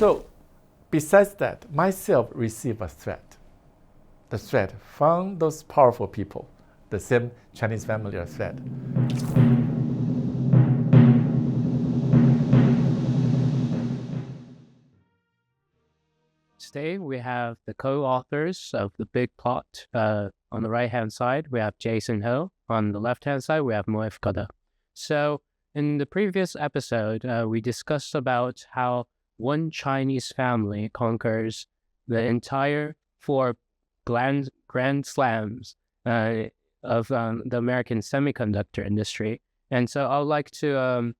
So besides that, myself received a threat. The threat from those powerful people, the same Chinese family are threat. Today we have the co-authors of The Big Plot. On the right-hand side, we have Jason Ho. On the left-hand side, we have Moef Kada. So in the previous episode, we discussed about how one Chinese family conquers the entire four grand slams of the American semiconductor industry. And so I would like to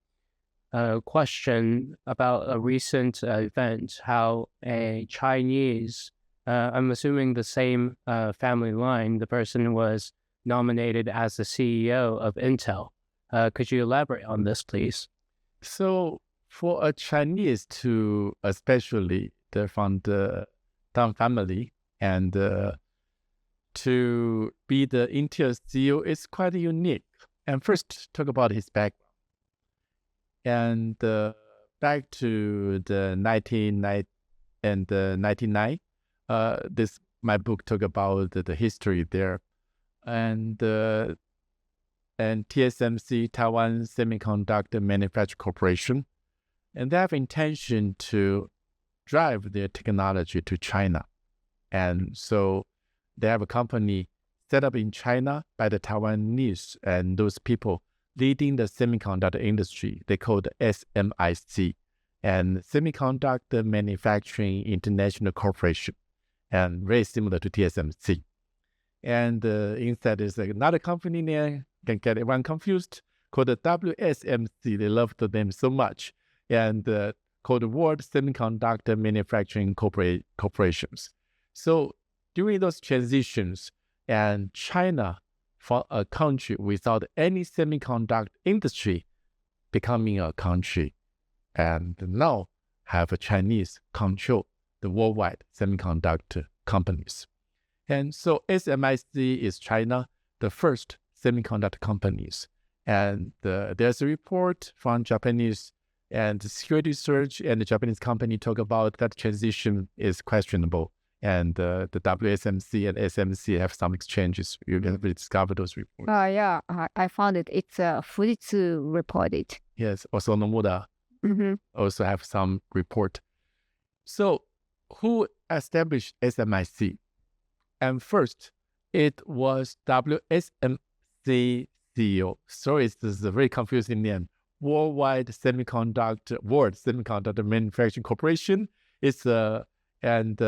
question about a recent event, how a Chinese, I'm assuming the same family line, the person was nominated as the CEO of Intel. Could you elaborate on this, please? So for a Chinese to, especially from the Tang family, and to be the Intel CEO is quite unique. And first, talk about his background. And back to the 1999, my book talk about the history there, and TSMC, Taiwan Semiconductor Manufacturing Corporation, and they have intention to drive their technology to China, and so they have a company set up in China by the Taiwanese and those people leading the semiconductor industry. They call the SMIC, and Semiconductor Manufacturing International Corporation, and very similar to TSMC. And instead is another company there, can get everyone confused, called the WSMC. They love the name so much, and called the World Semiconductor Manufacturing Corporations. So during those transitions, and China, for a country without any semiconductor industry, becoming a country, and now have a Chinese control the worldwide semiconductor companies. And so SMIC is China, the first semiconductor companies. And there's a report from Japanese and security research, and the Japanese company talk about that transition is questionable. And the WSMC and SMC have some exchanges. You can discover those reports. Yeah, I found it. It's Fujitsu reported. Yes, also Nomura also have some report. So who established SMIC? And first, it was WSMC CEO. Sorry, this is a very confusing name. World Semiconductor Manufacturing Corporation. It's and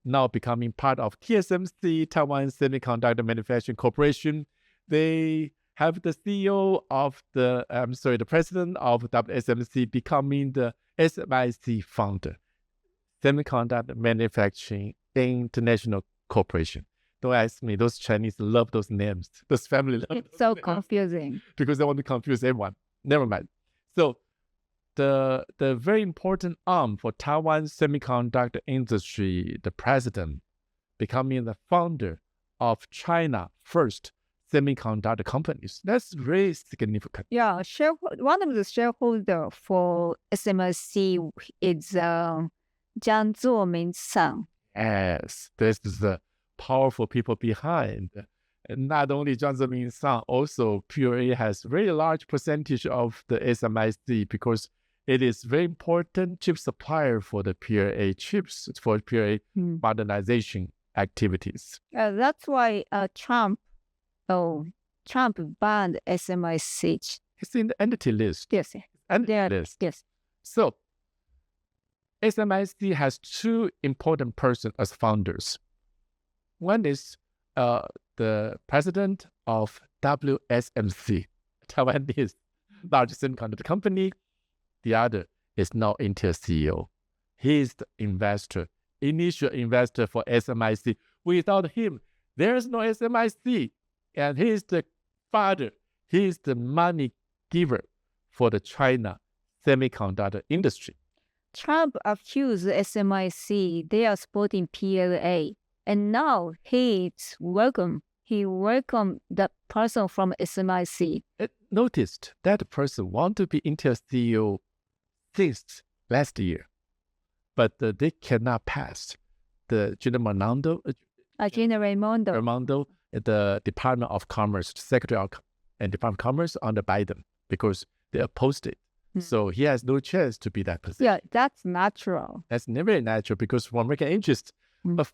now becoming part of TSMC, Taiwan Semiconductor Manufacturing Corporation. They have the CEO of the president of WSMC becoming the SMIC founder, Semiconductor Manufacturing International Corporation. Don't ask me, those Chinese love those names. Those family love It's so confusing. because they want to confuse everyone. Never mind. So the very important arm for Taiwan semiconductor industry, the president, becoming the founder of China first semiconductor companies. That's very significant. Yeah, one of the shareholders for SMIC is Jiang Zuoming-san. Yes, this is the powerful people behind. And not only Jiang Zemin-san, also PRA has very large percentage of the SMIC because it is very important chip supplier for the PRA chips, for PRA modernization activities. That's why Trump banned SMIC. It's in the entity list. Yes. List. Yes. So SMIC has two important persons as founders. One is the president of WSMC, Taiwanese largest semiconductor company. The other is now Intel CEO. He is the initial investor for SMIC. Without him, there is no SMIC. And he is the father. He is the money giver for the China semiconductor industry. Trump accused SMIC they are supporting PLA. And now he welcomed the person from SMIC. Noticed that person want to be Intel CEO since last year. but they cannot pass the General Raimondo, the Department of Commerce, Secretary of and Department of Commerce under Biden, because they opposed it. So he has no chance to be that position. Yeah, that's natural. That's never natural, because from American interest, a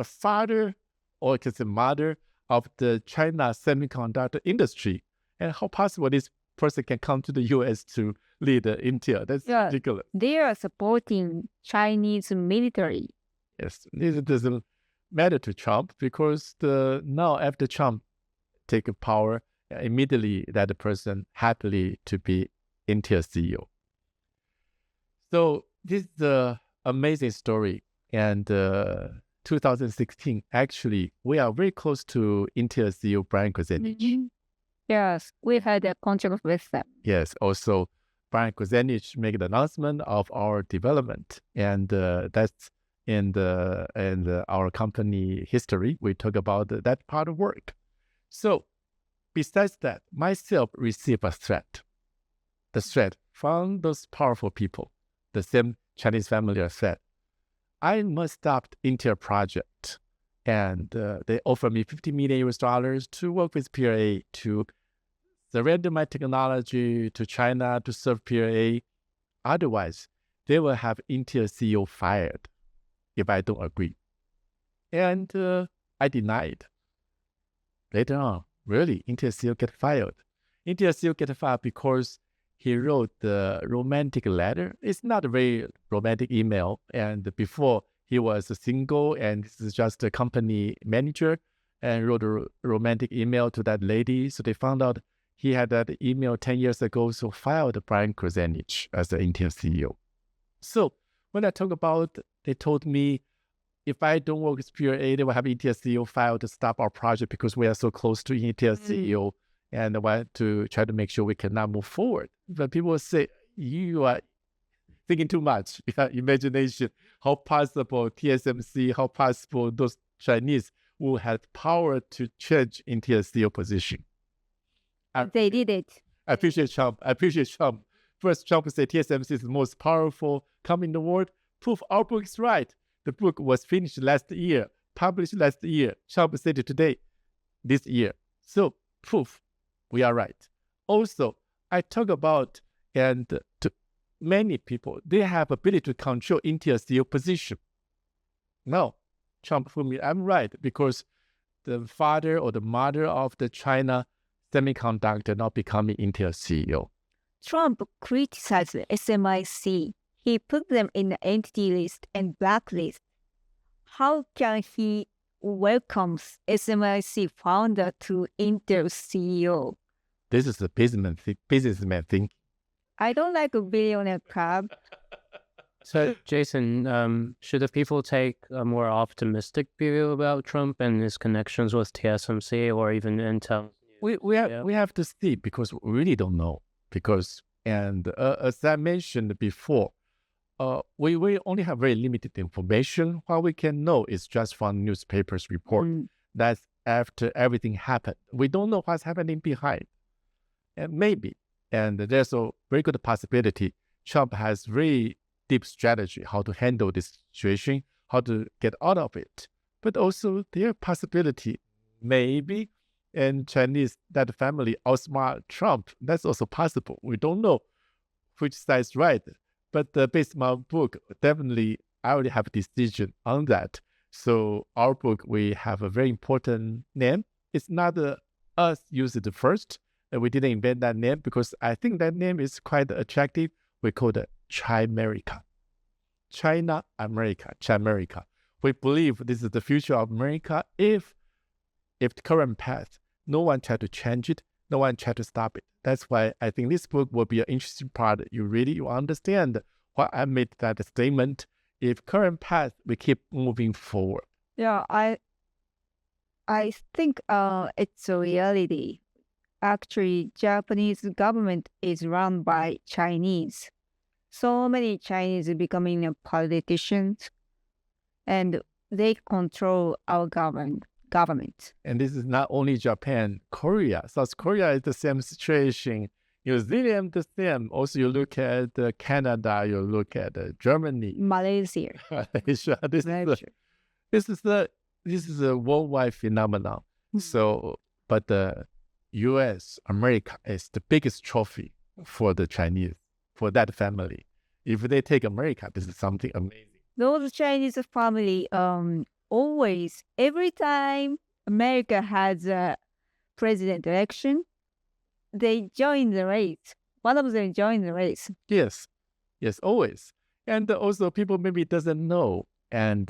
father, or it's a mother of the China semiconductor industry. And how possible this person can come to the U.S. to lead Intel? That's ridiculous. They are supporting Chinese military. Yes, this doesn't matter to Trump, because now after Trump take power, immediately that person happily to be Intel CEO. So this is the amazing story. And 2016, actually, we are very close to Intel CEO Brian Krzanich. Yes, we had a contract with them. Yes, also Brian Krzanich made the announcement of our development, and that's in our company history. We talk about that part of work. So besides that, myself received a threat. The threat from those powerful people, the same Chinese family are said, I must stop the Intel project. And they offered me $50 million to work with PRA, to surrender my technology to China to serve PRA. Otherwise, they will have Intel CEO fired if I don't agree. And I denied. Later on, really, Intel CEO get fired. Intel CEO get fired because he wrote the romantic letter. It's not a very romantic email. And before, he was single, and this is just a company manager, and wrote a romantic email to that lady. So they found out he had that email 10 years ago, so fired Brian Krzanich as the Intel CEO. So when I talk about, they told me, if I don't work with PRA, they will have Intel CEO filed to stop our project because we are so close to Intel CEO, and I want to try to make sure we cannot move forward. But people will say, you are thinking too much. Imagination, how possible TSMC, how possible those Chinese will have power to change Intel CEO position. They did it. I appreciate Trump. First, Trump said TSMC is the most powerful company in the world. Proof our book is right. The book was finished last year, published last year. Trump said it today, this year. So, proof we are right. Also, I talk about, and to many people, they have ability to control Intel CEO position. No, Trump for me, I'm right, because the father or the mother of the China semiconductor not becoming Intel CEO. Trump criticized SMIC. He put them in the entity list and blacklist. How can he welcome SMIC founder to Intel CEO? This is the businessman thing. I don't like a billionaire club. So, Jason, should the people take a more optimistic view about Trump and his connections with TSMC or even Intel? We have to see, because we really don't know. As I mentioned before, we only have very limited information. What we can know is just from newspapers report. That's after everything happened. We don't know what's happening behind. And maybe, and there's a very good possibility, Trump has very deep strategy how to handle this situation, how to get out of it. But also there possibility, maybe, and Chinese, that family outsmart Trump. That's also possible. We don't know which side is right. But based on my book, definitely I already have a decision on that. So our book, we have a very important name. It's not us use it first. We didn't invent that name because I think that name is quite attractive. We call it Chimerica. China, America, Chimerica. We believe this is the future of America if the current path, no one try to change it, no one try to stop it. That's why I think this book will be an interesting part. You understand why I made that statement. If current path, we keep moving forward. Yeah, I think it's a reality. Actually, Japanese government is run by Chinese. So many Chinese becoming politicians, and they control our government. And this is not only Japan, Korea. South Korea is the same situation. New Zealand the same. Also, you look at Canada, you look at Germany, Malaysia. Malaysia. This is a worldwide phenomenon. So, but the U.S., America is the biggest trophy for the Chinese, for that family. If they take America, this is something amazing. Those Chinese family, always, every time America has a president election, they join the race. One of them join the race. Yes, always. And also people maybe doesn't know. And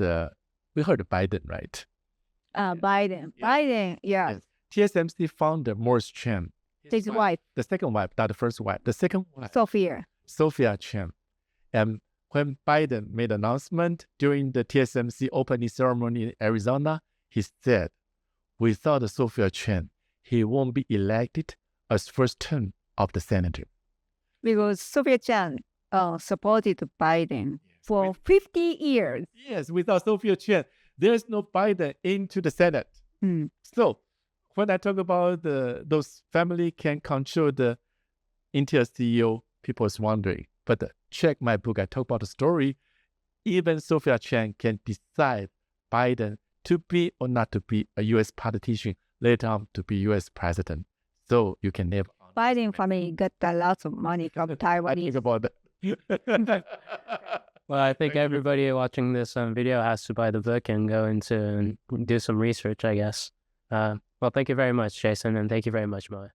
we heard Biden, right? Biden. Biden, yeah. Yes. TSMC founder Morris Chen. His wife. The second wife, not the first wife. The second wife. Sophia Chen. And when Biden made an announcement during the TSMC opening ceremony in Arizona, he said, without Sophia Chen, he won't be elected as first term of the senator. Because Sophia Chen supported Biden for 50 years. Yes, without Sophia Chen, there's no Biden into the Senate. So when I talk about those family can control the Intel CEO, people is wondering. But check my book, I talk about the story. Even Sophia Chen can decide Biden to be or not to be a U.S. politician, later on to be U.S. president. So you can never. Biden family got a lot of money from Taiwan. Think about that. Well, I think everybody watching this video has to buy the book and go into and do some research, I guess. Well, thank you very much, Jason, and thank you very much, Moe.